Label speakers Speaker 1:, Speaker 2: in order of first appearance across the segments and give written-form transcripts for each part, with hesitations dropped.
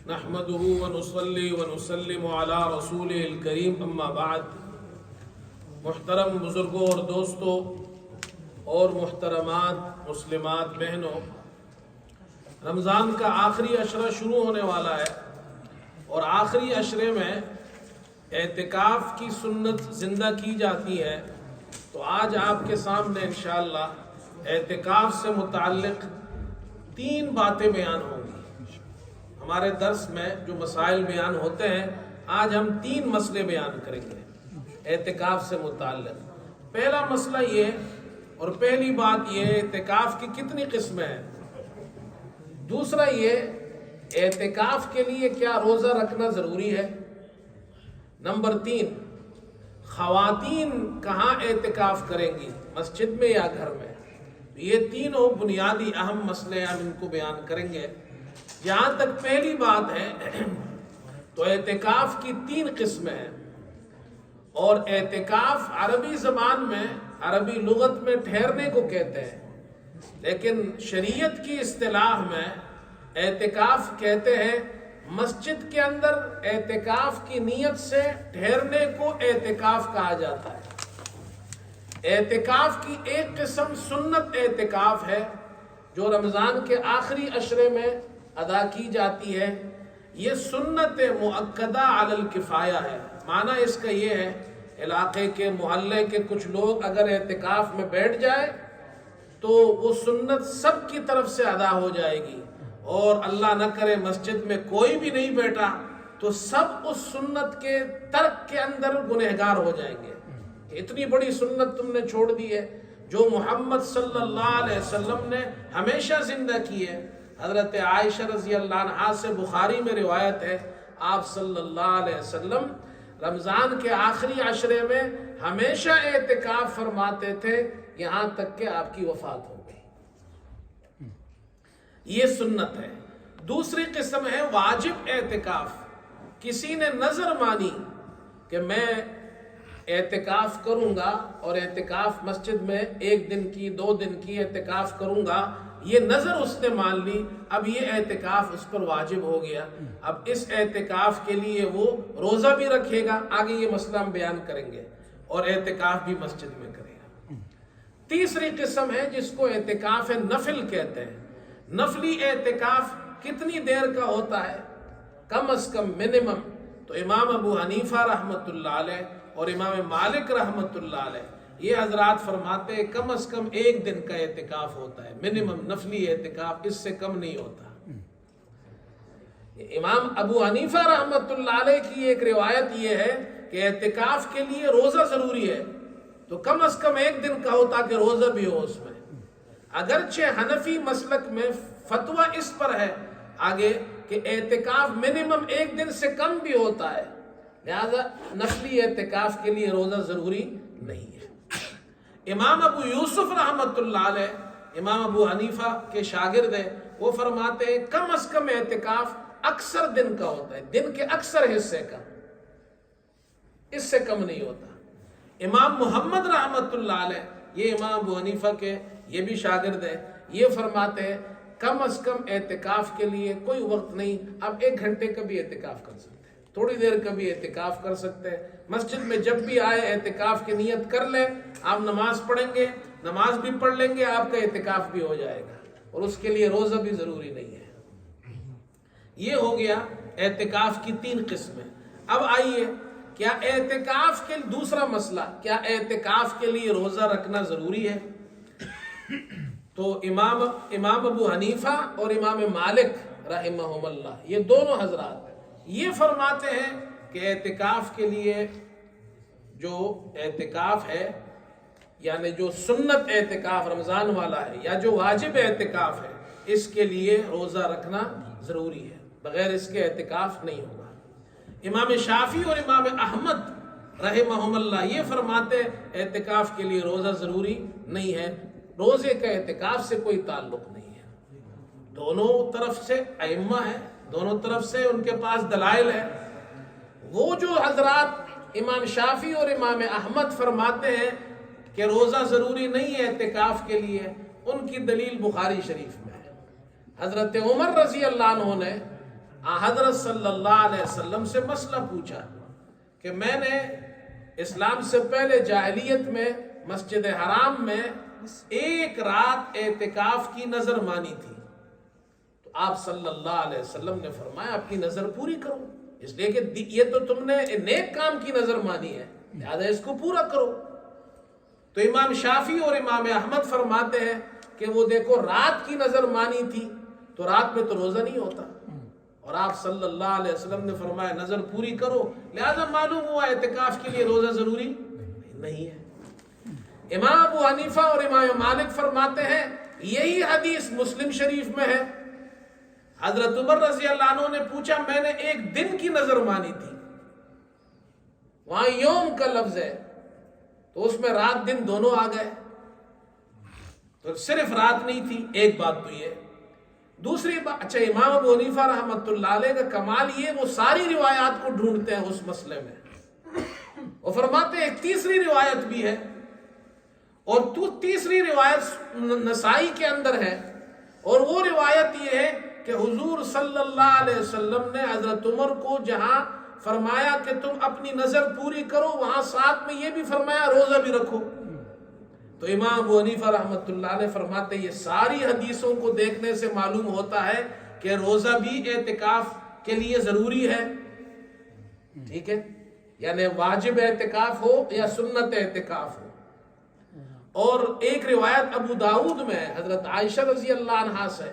Speaker 1: نحمده ونصلي ونسلم على رسوله الکریم اما بعد۔ محترم بزرگوں اور دوستوں اور محترمات مسلمات بہنوں، رمضان کا آخری عشرہ شروع ہونے والا ہے اور آخری عشرے میں اعتکاف کی سنت زندہ کی جاتی ہے، تو آج آپ کے سامنے انشاءاللہ اعتکاف سے متعلق 3 باتیں بیان ہوں گی۔ ہمارے درس میں جو مسائل بیان ہوتے ہیں، آج ہم 3 مسئلے بیان کریں گے اعتکاف سے متعلق۔ پہلا مسئلہ یہ اور پہلی بات یہ اعتکاف کی کتنی قسمیں ہیں۔ دوسرا یہ اعتکاف کے لیے کیا روزہ رکھنا ضروری ہے۔ نمبر 3، خواتین کہاں اعتکاف کریں گی، مسجد میں یا گھر میں۔ یہ تینوں بنیادی اہم مسئلے ہم ان کو بیان کریں گے۔ جہاں تک پہلی بات ہے تو اعتکاف کی 3 قسمیں ہیں، اور اعتکاف عربی زبان میں، عربی لغت میں ٹھہرنے کو کہتے ہیں، لیکن شریعت کی اصطلاح میں اعتکاف کہتے ہیں مسجد کے اندر اعتکاف کی نیت سے ٹھہرنے کو اعتکاف کہا جاتا ہے۔ اعتکاف کی ایک قسم سنت اعتکاف ہے جو رمضان کے آخری عشرے میں ادا کی جاتی ہے۔ یہ سنت مؤکدہ علی الکفایہ ہے۔ معنی اس کا یہ ہے، علاقے کے محلے کے کچھ لوگ اگر اعتکاف میں بیٹھ جائے تو وہ سنت سب کی طرف سے ادا ہو جائے گی، اور اللہ نہ کرے مسجد میں کوئی بھی نہیں بیٹھا تو سب اس سنت کے ترک کے اندر گنہگار ہو جائیں گے۔ اتنی بڑی سنت تم نے چھوڑ دی ہے جو محمد صلی اللہ علیہ وسلم نے ہمیشہ زندہ کی ہے۔ حضرت عائشہ رضی اللہ عنہا سے بخاری میں روایت ہے، آپ صلی اللہ علیہ وسلم رمضان کے آخری عشرے میں ہمیشہ اعتکاف فرماتے تھے یہاں تک کہ آپ کی وفات ہو گئی۔ یہ سنت ہے۔ دوسری قسم ہے واجب اعتکاف۔ کسی نے نظر مانی کہ میں اعتکاف کروں گا، اور اعتکاف مسجد میں 1 دن کی 2 دن کی اعتکاف کروں گا، یہ نظر اس نے مان لی، اب یہ اعتکاف اس پر واجب ہو گیا۔ اب اس اعتکاف کے لیے وہ روزہ بھی رکھے گا، آگے یہ مسئلہ ہم بیان کریں گے، اور اعتکاف بھی مسجد میں کرے گا۔ تیسری قسم ہے جس کو اعتکاف نفل کہتے ہیں۔ نفلی اعتکاف کتنی دیر کا ہوتا ہے؟ کم از کم منیمم تو امام ابو حنیفہ رحمۃ اللہ علیہ اور امام مالک رحمۃ اللہ علیہ یہ حضرات فرماتے ہیں کم از کم 1 دن کا اعتکاف ہوتا ہے، منیمم نفلی اعتکاف، اس سے کم نہیں ہوتا۔ امام ابو حنیفہ رحمۃ اللہ علیہ کی ایک روایت یہ ہے کہ اعتکاف کے لیے روزہ ضروری ہے، تو کم از کم 1 دن کا ہوتا کہ روزہ بھی ہو اس میں۔ اگرچہ حنفی مسلک میں فتویٰ اس پر ہے آگے کہ اعتکاف منیمم 1 دن سے کم بھی ہوتا ہے، لہذا نفلی اعتکاف کے لیے روزہ ضروری نہیں ہے۔ امام ابو یوسف رحمۃ اللہ علیہ، امام ابو حنیفہ کے شاگرد ہیں، وہ فرماتے ہیں کم از کم اعتکاف اکثر دن کا ہوتا ہے، دن کے اکثر حصے کا، اس سے کم نہیں ہوتا۔ امام محمد رحمۃ اللہ علیہ، یہ امام ابو حنیفہ کے یہ بھی شاگرد ہیں، یہ فرماتے ہیں کم از کم اعتکاف کے لیے کوئی وقت نہیں، آپ 1 گھنٹے کا بھی اعتکاف کر سکتے ہیں، تھوڑی دیر کا بھی اعتکاف کر سکتے ہیں۔ مسجد میں جب بھی آئے اعتکاف کی نیت کر لیں، آپ نماز پڑھیں گے، نماز بھی پڑھ لیں گے، آپ کا اعتکاف بھی ہو جائے گا، اور اس کے لیے روزہ بھی ضروری نہیں ہے۔ یہ ہو گیا اعتکاف کی 3 قسمیں۔ اب آئیے، کیا اعتکاف کے دوسرا مسئلہ، کیا اعتکاف کے لیے روزہ رکھنا ضروری ہے؟ تو امام ابو حنیفہ اور امام مالک رحمہم اللہ، یہ دونوں حضرات یہ فرماتے ہیں کہ اعتکاف کے لیے جو اعتکاف ہے، یعنی جو سنت اعتکاف رمضان والا ہے یا جو واجب اعتکاف ہے، اس کے لیے روزہ رکھنا ضروری ہے، بغیر اس کے اعتکاف نہیں ہوگا۔ امام شافعی اور امام احمد رحمہم اللہ یہ فرماتے ہیں اعتکاف کے لیے روزہ ضروری نہیں ہے، روزے کا اعتکاف سے کوئی تعلق نہیں ہے۔ دونوں طرف سے ائمہ ہیں، دونوں طرف سے ان کے پاس دلائل ہے۔ وہ جو حضرات امام شافعی اور امام احمد فرماتے ہیں کہ روزہ ضروری نہیں ہے اعتکاف کے لیے، ان کی دلیل بخاری شریف میں ہے۔ حضرت عمر رضی اللہ عنہ نے حضرت صلی اللہ علیہ وسلم سے مسئلہ پوچھا کہ میں نے اسلام سے پہلے جاہلیت میں مسجد حرام میں ایک رات اعتکاف کی نظر مانی تھی، تو آپ صلی اللہ علیہ وسلم نے فرمایا اپنی نظر پوری کرو، اس لیے کہ یہ تو تم نے نیک کام کی نظر مانی ہے، لہذا اس کو پورا کرو۔ تو امام شافعی اور امام احمد فرماتے ہیں کہ وہ دیکھو رات کی نظر مانی تھی تو رات میں تو روزہ نہیں ہوتا، اور آپ صلی اللہ علیہ وسلم نے فرمایا نظر پوری کرو، لہذا معلوم ہوا اعتکاف کے لیے روزہ ضروری نہیں ہے۔ امام ابو حنیفہ اور امام مالک فرماتے ہیں یہی حدیث مسلم شریف میں ہے، حضرت عمر رضی اللہ عنہ نے پوچھا میں نے ایک دن کی نظر مانی تھی، وہاں یوم کا لفظ ہے تو اس میں رات دن دونوں آ گئے، تو صرف رات نہیں تھی، ایک بات تو یہ۔ دوسری بات، اچھا امام ابو حنیفہ رحمۃ اللہ علیہ کا کمال یہ وہ ساری روایات کو ڈھونڈتے ہیں اس مسئلے میں، وہ فرماتے ہیں ایک تیسری روایت بھی ہے، اور تیسری روایت نسائی کے اندر ہے، اور وہ روایت یہ ہے کہ حضور صلی اللہ علیہ وسلم نے حضرت عمر کو جہاں فرمایا کہ تم اپنی نظر پوری کرو، وہاں ساتھ میں یہ بھی فرمایا روزہ بھی رکھو۔ تو امام ابو حنیفہ رحمۃ اللہ علیہ فرماتے یہ ساری حدیثوں کو دیکھنے سے معلوم ہوتا ہے کہ روزہ بھی اعتکاف کے لیے ضروری ہے، ٹھیک ہے، یعنی واجب اعتکاف ہو یا سنت اعتکاف ہو۔ اور ایک روایت ابو داؤد میں حضرت عائشہ رضی اللہ عنہا سے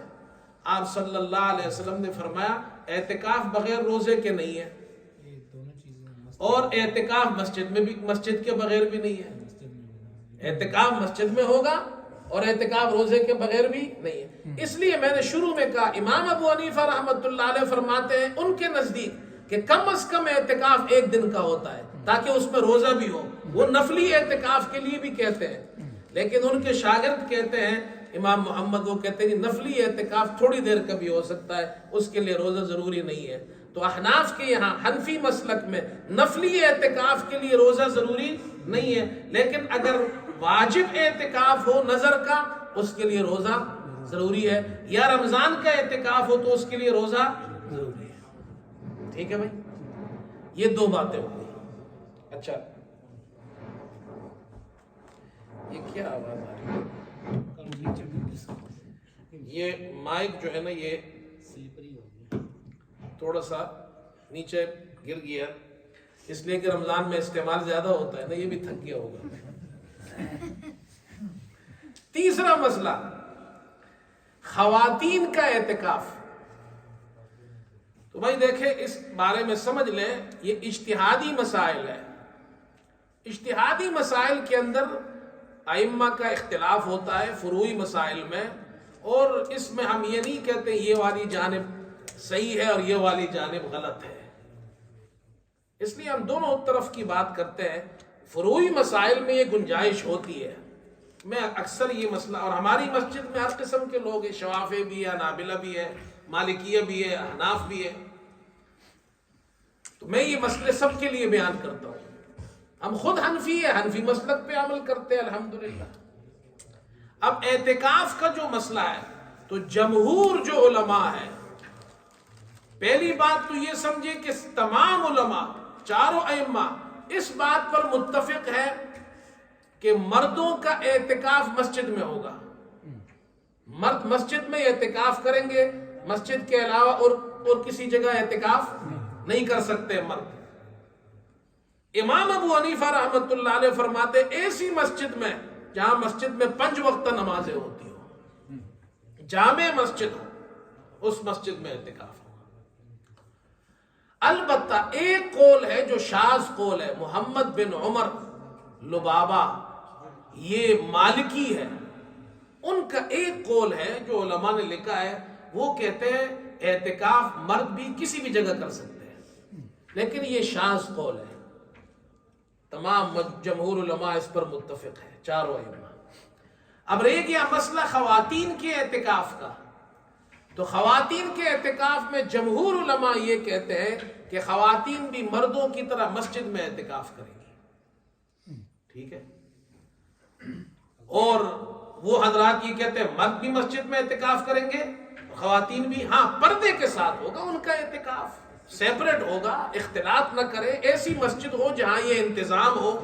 Speaker 1: آپ صلی اللہ علیہ وسلم نے فرمایا اعتکاف بغیر روزے کے نہیں ہے، اور اعتکاف مسجد کے بغیر بھی نہیں ہے، اعتکاف مسجد میں ہوگا اور اعتکاف روزے کے بغیر بھی نہیں ہے۔ اس لیے میں نے شروع میں کہا امام ابو حنیفہ رحمۃ اللہ علیہ فرماتے ہیں ان کے نزدیک کہ کم از کم اعتکاف ایک دن کا ہوتا ہے تاکہ اس میں روزہ بھی ہو، وہ نفلی اعتکاف کے لیے بھی کہتے ہیں، لیکن ان کے شاگرد کہتے ہیں امام محمد، وہ کہتے ہیں نفلی اعتکاف تھوڑی دیر کا بھی ہو سکتا ہے، اس کے لیے روزہ ضروری نہیں ہے۔ تو احناف کے یہاں حنفی مسلک میں نفلی اعتکاف کے لیے روزہ ضروری نہیں ہے، لیکن اگر واجب اعتکاف ہو نظر کا اس کے لیے روزہ ضروری ہے، یا رمضان کا اعتکاف ہو تو اس کے لیے روزہ ضروری ہے، ٹھیک ہے بھائی، یہ دو باتیں ہو گئی۔ اچھا یہ کیا آواز آ رہی ہے؟ یہ مائک جو ہے نا یہ تھوڑا سا نیچے گر گیا، اس لیے کہ رمضان میں استعمال زیادہ ہوتا ہے نا، یہ بھی تھک گیا ہوگا۔ تیسرا مسئلہ خواتین کا اعتکاف، تو بھائی دیکھیں اس بارے میں سمجھ لیں یہ اجتہادی مسائل ہے، اجتہادی مسائل کے اندر ائمہ کا اختلاف ہوتا ہے فروعی مسائل میں، اور اس میں ہم یہ نہیں کہتے یہ والی جانب صحیح ہے اور یہ والی جانب غلط ہے، اس لیے ہم دونوں طرف کی بات کرتے ہیں۔ فروعی مسائل میں یہ گنجائش ہوتی ہے، میں اکثر یہ مسئلہ، اور ہماری مسجد میں ہر قسم کے لوگ ہیں، شوافی بھی ہے، حنابلہ بھی ہے، مالکیہ بھی ہے، احناف بھی ہے، تو میں یہ مسئلے سب کے لیے بیان کرتا ہوں۔ ہم خود حنفی ہے، حنفی مسلک پہ عمل کرتے ہیں الحمدللہ۔ اب اعتکاف کا جو مسئلہ ہے تو جمہور جو علماء ہے، پہلی بات تو یہ سمجھے کہ تمام علماء چاروں ائمہ اس بات پر متفق ہے کہ مردوں کا اعتکاف مسجد میں ہوگا، مرد مسجد میں اعتکاف کریں گے، مسجد کے علاوہ اور کسی جگہ اعتکاف نہیں کر سکتے مرد۔ امام ابو حنیفہ رحمۃ اللہ علیہ فرماتے ایسی مسجد میں جہاں مسجد میں 5 وقت نمازیں ہوتی ہو، جامع مسجد ہو، اس مسجد میں اعتکاف ہوگا۔ البتہ ایک قول ہے جو شاذ قول ہے، محمد بن عمر لبابہ یہ مالکی ہے، ان کا ایک قول ہے جو علماء نے لکھا ہے، وہ کہتے ہیں اعتکاف مرد بھی کسی بھی جگہ کر سکتے ہیں، لیکن یہ شاذ قول ہے، تمام جمہور علماء اس پر متفق ہے، چاروں ائمہ۔ اب رہ گیا مسئلہ خواتین کے اعتکاف کا، تو خواتین کے اعتکاف میں جمہور علماء یہ کہتے ہیں کہ خواتین بھی مردوں کی طرح مسجد میں اعتکاف کریں گی، ٹھیک ہے، اور وہ حضرات یہ کہتے ہیں مرد بھی مسجد میں اعتکاف کریں گے خواتین بھی ہاں پردے کے ساتھ ہوگا ان کا اعتکاف، سیپریٹ ہوگا، اختلاط نہ کرے، ایسی مسجد ہو جہاں یہ انتظام ہو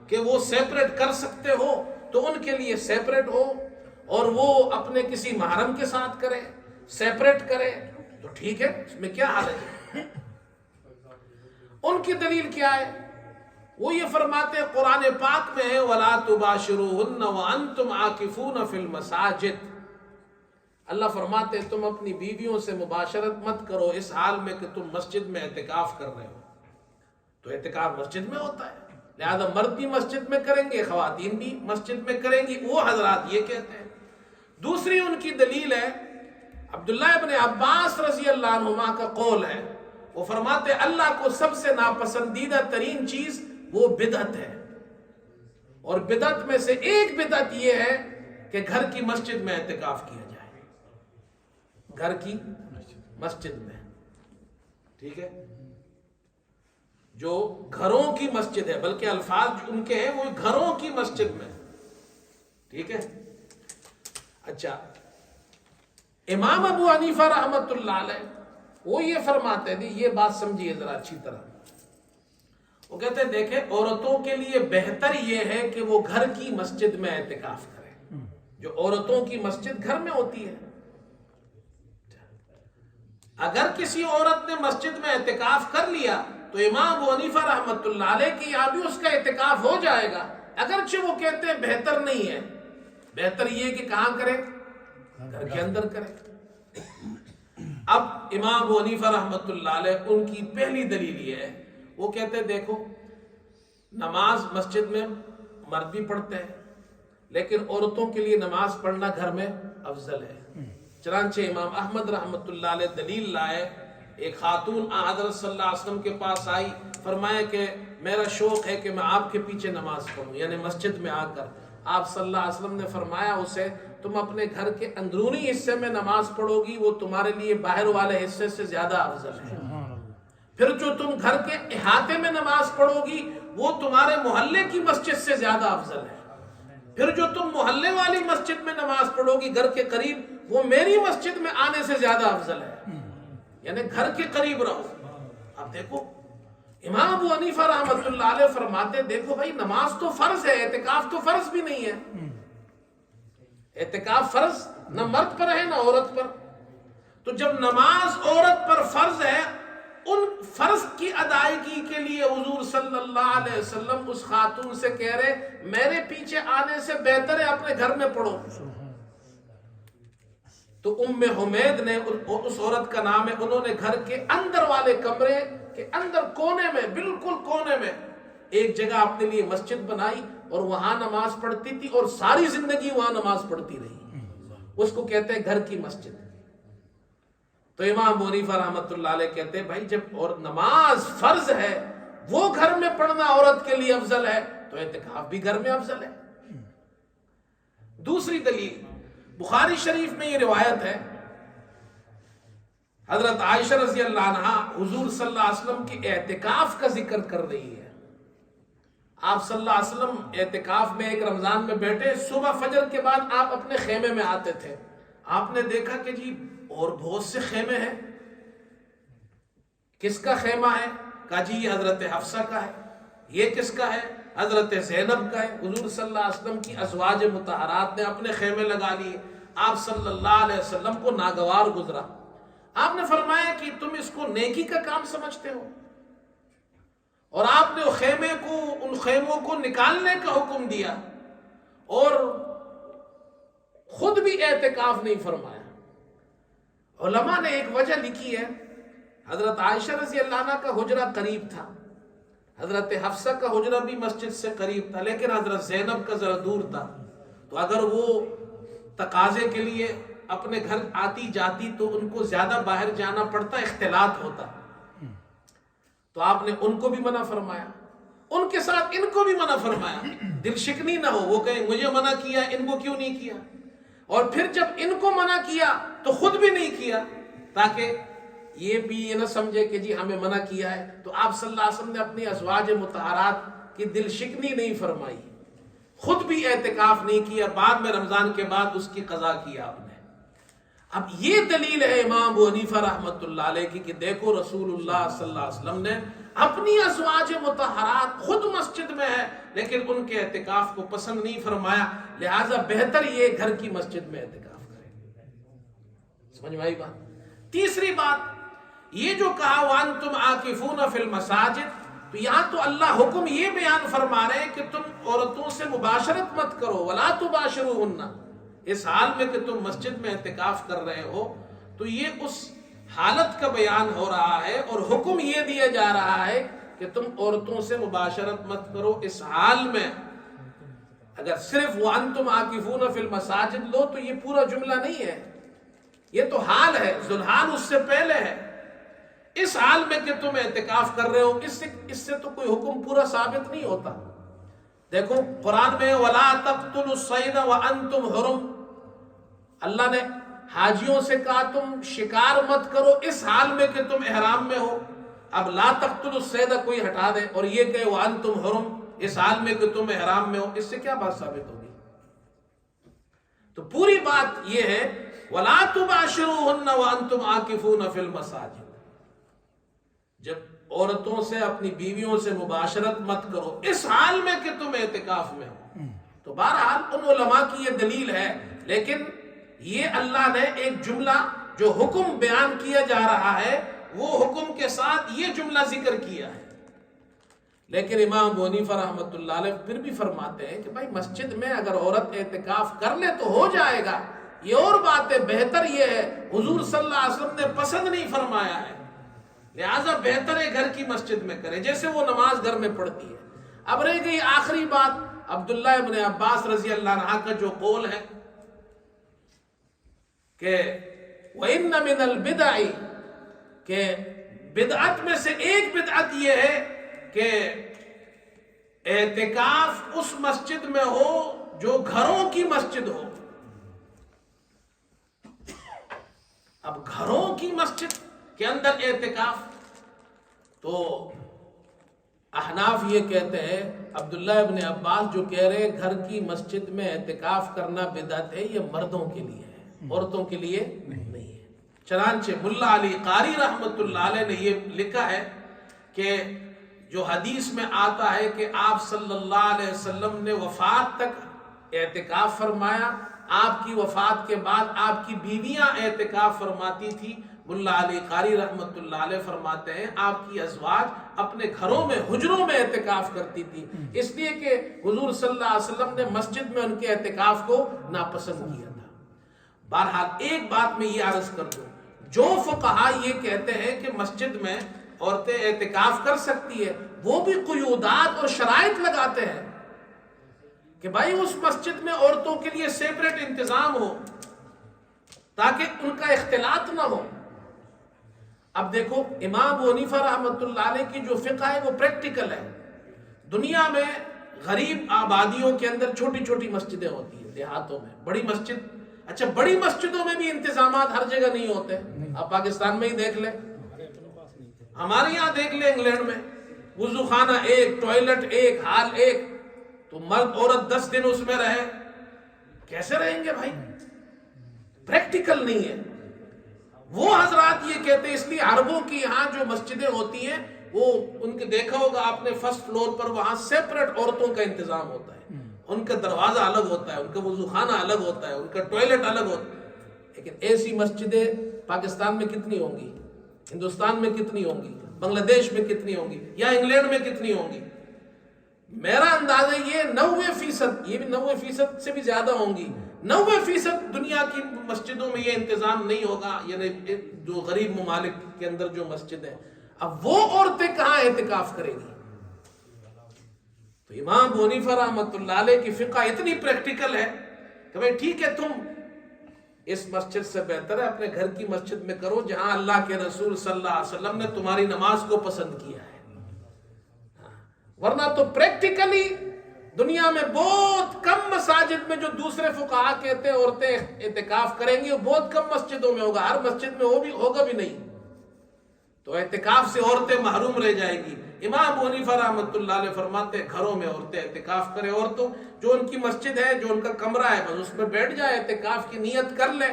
Speaker 1: کہ وہ سیپریٹ کر سکتے ہو تو ان کے لیے سیپریٹ ہو، اور وہ اپنے کسی محرم کے ساتھ کرے، سیپریٹ کرے تو ٹھیک ہے، اس میں کیا حرج ہے؟ ان کی دلیل کیا ہے؟ وہ یہ فرماتے ہیں قرآن پاک میں ہے وَلَا تُبَاشِرُوهُنَّ وَأَنْتُمْ عَاكِفُونَ فِي الْمَسَاجِدِ، اللہ فرماتے ہیں تم اپنی بیویوں سے مباشرت مت کرو اس حال میں کہ تم مسجد میں اعتکاف کر رہے ہو۔ تو اعتکاف مسجد میں ہوتا ہے، لہذا مرد بھی مسجد میں کریں گے، خواتین بھی مسجد میں کریں گی، وہ حضرات یہ کہتے ہیں۔ دوسری ان کی دلیل ہے عبداللہ ابن عباس رضی اللہ عنہما کا قول ہے، وہ فرماتے ہیں اللہ کو سب سے ناپسندیدہ ترین چیز وہ بدعت ہے، اور بدعت میں سے ایک بدعت یہ ہے کہ گھر کی مسجد میں اعتکاف کیا جائے، گھر کی مسجد میں، ٹھیک ہے، جو گھروں کی مسجد ہے، بلکہ الفاظ جو ان کے ہیں وہ گھروں کی مسجد میں، ٹھیک ہے۔ اچھا، امام ابو حنیفہ رحمۃ اللہ علیہ وہ یہ فرماتے ہیں، یہ بات سمجھیے ذرا اچھی طرح، وہ کہتے ہیں دیکھیں عورتوں کے لیے بہتر یہ ہے کہ وہ گھر کی مسجد میں اعتکاف کریں، جو عورتوں کی مسجد گھر میں ہوتی ہے۔ اگر کسی عورت نے مسجد میں اعتکاف کر لیا تو امام ابو حنیفہ رحمۃ اللہ علیہ کی یہاں بھی اس کا اعتکاف ہو جائے گا، اگرچہ وہ کہتے ہیں بہتر نہیں ہے، بہتر یہ کہ کہاں کرے، گھر کے اندر کرے۔ اب امام ابو حنیفہ رحمۃ اللہ علیہ ان کی پہلی دلیل یہ ہے، وہ کہتے ہیں دیکھو نماز مسجد میں مرد بھی پڑھتے ہیں، لیکن عورتوں کے لیے نماز پڑھنا گھر میں افضل ہے۔ چنانچہ امام احمد رحمۃ اللہ علیہ دلیل لائے، ایک خاتون حضرت صلی اللہ علیہ وسلم کے پاس آئی، فرمایا کہ میرا شوق ہے کہ میں آپ کے پیچھے نماز پڑھوں، یعنی مسجد میں آ کر۔ آپ صلی اللہ علیہ وسلم نے فرمایا اسے تم اپنے گھر کے اندرونی حصے میں نماز پڑھو گی، وہ تمہارے لیے باہر والے حصے سے زیادہ افضل ہے۔ پھر جو تم گھر کے احاطے میں نماز پڑھو گی وہ تمہارے محلے کی مسجد سے زیادہ افضل ہے۔ پھر جو تم محلے والی مسجد میں نماز پڑھو گی گھر کے قریب، وہ میری مسجد میں آنے سے زیادہ افضل ہے، یعنی گھر کے قریب رہو۔ اب دیکھو امام ابو حنیفہ رحمۃ اللہ علیہ فرماتے دیکھو بھائی نماز تو فرض ہے، اعتکاف تو فرض بھی نہیں ہے، اعتکاف فرض نہ مرد پر ہے نہ عورت پر، تو جب نماز عورت پر فرض ہے، ان فرض کی ادائیگی کے لیے حضور صلی اللہ علیہ وسلم اس خاتون سے کہہ رہے میرے پیچھے آنے سے بہتر ہے اپنے گھر میں پڑھو۔ تو ام حمید نے، اس عورت کا نام ہے، انہوں نے گھر کے اندر والے کمرے کے اندر کونے میں، بالکل کونے میں ایک جگہ اپنے لیے مسجد بنائی اور وہاں نماز پڑھتی تھی، اور ساری زندگی وہاں نماز پڑھتی رہی، اس کو کہتے ہیں گھر کی مسجد۔ تو امام ابو حنیفہ رحمۃ اللہ علیہ کہتے ہیں بھائی جب اور نماز فرض ہے وہ گھر میں پڑھنا عورت کے لیے افضل ہے تو اعتکاف بھی گھر میں افضل ہے۔ دوسری دلیل بخاری شریف میں یہ روایت ہے، حضرت عائشہ رضی اللہ عنہا حضور صلی اللہ علیہ وسلم کے اعتکاف کا ذکر کر رہی ہے۔ آپ صلی اللہ علیہ وسلم اعتکاف میں ایک رمضان میں بیٹھے، صبح فجر کے بعد آپ اپنے خیمے میں آتے تھے، آپ نے دیکھا کہ جی اور بہت سے خیمے ہیں، کس کا خیمہ ہے؟ کہا جی یہ حضرت حفصہ کا ہے، یہ کس کا ہے؟ حضرت زینب کا ہے۔ حضور صلی اللہ علیہ وسلم کی ازواج مطہرات نے اپنے خیمے لگا لیے، آپ صلی اللہ علیہ وسلم کو ناگوار گزرا، آپ نے فرمایا کہ تم اس کو نیکی کا کام سمجھتے ہو، اور آپ نے ان خیموں کو نکالنے کا حکم دیا اور خود بھی اعتکاف نہیں فرمایا۔ علماء نے ایک وجہ لکھی ہے، حضرت عائشہ رضی اللہ عنہ کا حجرہ قریب تھا، حضرت حفصہ کا حجرہ بھی مسجد سے قریب تھا، لیکن حضرت زینب کا ذرا دور تھا، تو اگر وہ تقاضے کے لیے اپنے گھر آتی جاتی تو ان کو زیادہ باہر جانا پڑتا، اختلاط ہوتا، تو آپ نے ان کو بھی منع فرمایا، ان کے ساتھ ان کو بھی منع فرمایا، دل شکنی نہ ہو، وہ کہیں مجھے منع کیا ان کو کیوں نہیں کیا، اور پھر جب ان کو منع کیا تو خود بھی نہیں کیا، تاکہ یہ بھی یہ نہ سمجھے کہ جی ہمیں منع کیا ہے۔ تو آپ صلی اللہ علیہ وسلم نے اپنی ازواج مطہرات کی دل شکنی نہیں فرمائی، خود بھی اعتکاف نہیں کیا، بعد میں رمضان کے بعد اس کی قضا کیا آپ نے۔ اب یہ دلیل ہے امام ابو حنیفہ رحمۃ اللہ علیہ کی کہ دیکھو رسول اللہ صلی اللہ علیہ وسلم نے اپنی ازواج مطہرات خود مسجد میں ہے لیکن ان کے اعتکاف کو پسند نہیں فرمایا، لہٰذا بہتر یہ گھر کی مسجد میں اعتکاف کریں۔ سمجھ میں آئی بات؟ تیسری بات یہ جو کہا وَأَنْتُمْ عَاكِفُونَ فِي الْمَسَاجِدِ، تو یہاں تو اللہ حکم یہ بیان فرما رہے ہیں کہ تم عورتوں سے مباشرت مت کرو، وَلَا تُبَاشِرُوهُنَّ، اس حال میں کہ تم مسجد میں اعتکاف کر رہے ہو، تو یہ اس حالت کا بیان ہو رہا ہے اور حکم یہ دیا جا رہا ہے کہ تم عورتوں سے مباشرت مت کرو اس حال میں۔ اگر صرف وَأَنْتُمْ عَاكِفُونَ فِي الْمَسَاجِدِ لو تو یہ پورا جملہ نہیں ہے، یہ تو حال ہے، ذوالحال اس سے پہلے ہے۔ اس حال میں کہ تم اعتکاف کر رہے ہو، اس سے تو کوئی حکم پورا ثابت نہیں ہوتا۔ دیکھو قرآن میں وَلَا تَقْتُلُوا الصَّيْدَ وَأَنْتُمْ حُرُمٌ، اللہ نے حاجیوں سے کہا تم شکار مت کرو اس حال میں کہ تم احرام میں ہو۔ اب لا تقتلوا الصید کوئی ہٹا دے اور یہ کہ وَأَنْتُمْ حُرُمٌ، اس حال میں کہ تم احرام میں ہو، اس سے کیا بات ثابت ہوگی؟ تو پوری بات یہ ہے وَلَا تُبَاشِرُوهُنَّ وَأَنْتُمْ عَاكِفُونَ فِي الْمَسَاجِدِ، جب عورتوں سے اپنی بیویوں سے مباشرت مت کرو اس حال میں کہ تم اعتکاف میں ہو۔ تو بہرحال ان علماء کی یہ دلیل ہے، لیکن یہ اللہ نے ایک جملہ جو حکم بیان کیا جا رہا ہے وہ حکم کے ساتھ یہ جملہ ذکر کیا ہے۔ لیکن امام ابو حنیفہ رحمۃ اللہ علیہ پھر بھی فرماتے ہیں کہ بھائی مسجد میں اگر عورت اعتکاف کر لے تو ہو جائے گا، یہ اور بات ہے، بہتر یہ ہے، حضور صلی اللہ علیہ وسلم نے پسند نہیں فرمایا ہے، لہٰذا بہتر ہے گھر کی مسجد میں کرے جیسے وہ نماز گھر میں پڑھتی ہے۔ اب رہ گئی آخری بات عبداللہ ابن عباس رضی اللہ عنہ کا جو قول ہے کہ وَإِنَّ مِنَ الْبِدْعِ، کہ بدعت میں سے ایک بدعت یہ ہے کہ اعتکاف اس مسجد میں ہو جو گھروں کی مسجد ہو۔ اب گھروں کی مسجد کے اندر اعتکاف، تو احناف یہ کہتے ہیں، عبداللہ ابن عباس جو کہہ رہے گھر کی مسجد میں اعتکاف کرنا بدعت ہے، یہ مردوں کے لیے ہے، عورتوں کے لیے نہیں ہے۔ چنانچہ ملا علی قاری رحمۃ اللہ علیہ نے یہ لکھا ہے کہ جو حدیث میں آتا ہے کہ آپ صلی اللہ علیہ وسلم نے وفات تک اعتکاف فرمایا، آپ کی وفات کے بعد آپ کی بیویاں اعتکاف فرماتی تھی۔ ملا علی قاری رحمۃ اللہ علیہ فرماتے ہیں آپ کی ازواج اپنے گھروں میں حجروں میں اعتکاف کرتی تھی، اس لیے کہ حضور صلی اللہ علیہ وسلم نے مسجد میں ان کے اعتکاف کو ناپسند کیا تھا۔ بہرحال ایک بات میں یہ عرض کر دوں، جو فقہا یہ کہتے ہیں کہ مسجد میں عورتیں اعتکاف کر سکتی ہے، وہ بھی قیودات اور شرائط لگاتے ہیں کہ بھائی اس مسجد میں عورتوں کے لیے سیپریٹ انتظام ہو تاکہ ان کا اختلاط نہ ہو۔ اب دیکھو امام ابو حنیفہ رحمۃ اللہ علیہ کی جو فقہ ہے وہ پریکٹیکل ہے۔ دنیا میں غریب آبادیوں کے اندر چھوٹی چھوٹی مسجدیں ہوتی ہیں، دیہاتوں میں بڑی مسجد، اچھا بڑی مسجدوں میں بھی انتظامات ہر جگہ نہیں ہوتے، آپ پاکستان میں ہی دیکھ لیں، ہمارے یہاں دیکھ لیں انگلینڈ میں، وضو خانہ ایک، ٹوائلٹ ایک، ہال ایک، تو مرد عورت 10 دن اس میں رہے، کیسے رہیں گے بھائی؟ پریکٹیکل نہیں ہے۔ وہ حضرات یہ کہتے ہیں، اس لیے عربوں کی یہاں جو مسجدیں ہوتی ہیں وہ ان کے دیکھا ہوگا آپ نے فرسٹ فلور پر وہاں سیپریٹ عورتوں کا انتظام ہوتا ہے، ان کا دروازہ الگ ہوتا ہے، ان کا وضو خانہ الگ ہوتا ہے، ان کا ٹوائلٹ الگ ہوتا ہے۔ لیکن ایسی مسجدیں پاکستان میں کتنی ہوں گی، ہندوستان میں کتنی ہوں گی، بنگلہ دیش میں کتنی ہوں گی، یا انگلینڈ میں کتنی ہوں گی؟ میرا اندازہ یہ 90%، یہ بھی 90% سے بھی زیادہ ہوں گی، 90% دنیا کی مسجدوں میں یہ انتظام نہیں ہوگا، یعنی جو غریب ممالک کے اندر جو مسجد ہے۔ اب وہ عورتیں کہاں اعتکاف کریں گی؟ تو امام ابو حنیفہ رحمۃ اللہ علیہ کی فقہ اتنی پریکٹیکل ہے کہ بھائی ٹھیک ہے، تم اس مسجد سے بہتر ہے اپنے گھر کی مسجد میں کرو جہاں اللہ کے رسول صلی اللہ علیہ وسلم نے تمہاری نماز کو پسند کیا ہے۔ ورنہ تو پریکٹیکلی دنیا میں بہت کم مساجد میں جو دوسرے فقہا کہتے ہیں عورتیں اعتکاف کریں گی، وہ بہت کم مسجدوں میں ہوگا، ہر مسجد میں وہ بھی ہوگا بھی نہیں، تو اعتکاف سے عورتیں محروم رہ جائیں گی۔ امام ابو حنیفہ رحمۃ اللہ علیہ فرماتے ہیں گھروں میں عورتیں اعتکاف کریں، عورتوں جو ان کی مسجد ہے، جو ان کا کمرہ ہے، بس اس میں بیٹھ جائے، اعتکاف کی نیت کر لے،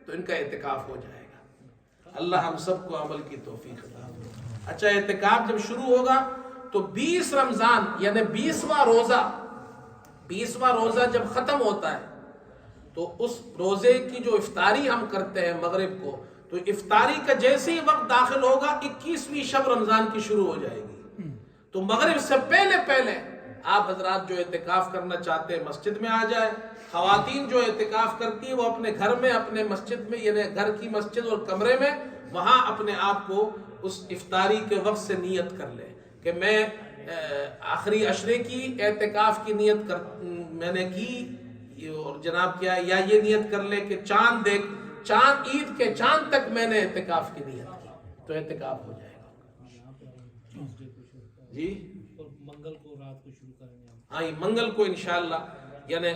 Speaker 1: تو ان کا اعتکاف ہو جائے گا۔ اللہ ہم سب کو عمل کی توفیق عطا فرمائے۔ اچھا، اعتکاف جب شروع ہوگا تو 20 رمضان یعنی 20واں روزہ جب ختم ہوتا ہے تو اس روزے کی جو افطاری ہم کرتے ہیں مغرب کو، تو افطاری کا جیسے ہی وقت داخل ہوگا 21ویں شب رمضان کی شروع ہو جائے گی۔ تو مغرب سے پہلے آپ حضرات جو اعتکاف کرنا چاہتے ہیں مسجد میں آ جائے۔ خواتین جو اعتکاف کرتی ہیں وہ اپنے گھر میں، اپنے مسجد میں، یعنی گھر کی مسجد اور کمرے میں، وہاں اپنے آپ کو اس افطاری کے وقت سے نیت کر لے کہ میں آخری عشرے کی اعتکاف کی نیت میں نے کی، اور جناب کیا یا یہ نیت کر لے کہ چاند عید کے چاند تک میں نے اعتکاف کی نیت کی، تو اعتکاف ہو جائے گا۔ جی
Speaker 2: منگل کو رات کو شروع کریں گے۔
Speaker 1: ہاں، یہ منگل کو انشاءاللہ یعنی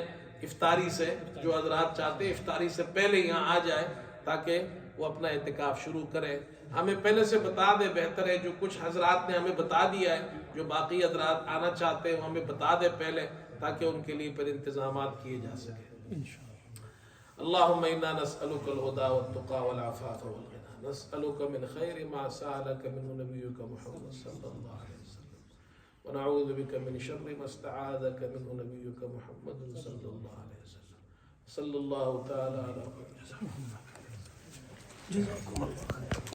Speaker 1: افطاری سے، جو حضرات چاہتے ہیں افطاری سے پہلے یہاں آ جائے تاکہ وہ اپنا اعتکاف شروع کرے۔ ہمیں پہلے سے بتا دے بہتر ہے، جو کچھ حضرات نے ہمیں بتا دیا ہے، جو باقی حضرات آنا چاہتے ہیں وہ ہمیں بتا دے پہلے تاکہ ان کے لیے پھر انتظامات کیے جا سکے۔ اللہم انا نسألک الہدی والتقی والعفاف والغنی، نسألک من خیر ما سألک منہ نبیک محمد صلی اللہ علیہ وسلم، ونعوذ بک من شر ما استعاذک منہ نبیک محمد صلی اللہ علیہ وسلم، صلی اللہ تعالی علی محمد۔ جزاکم اللہ۔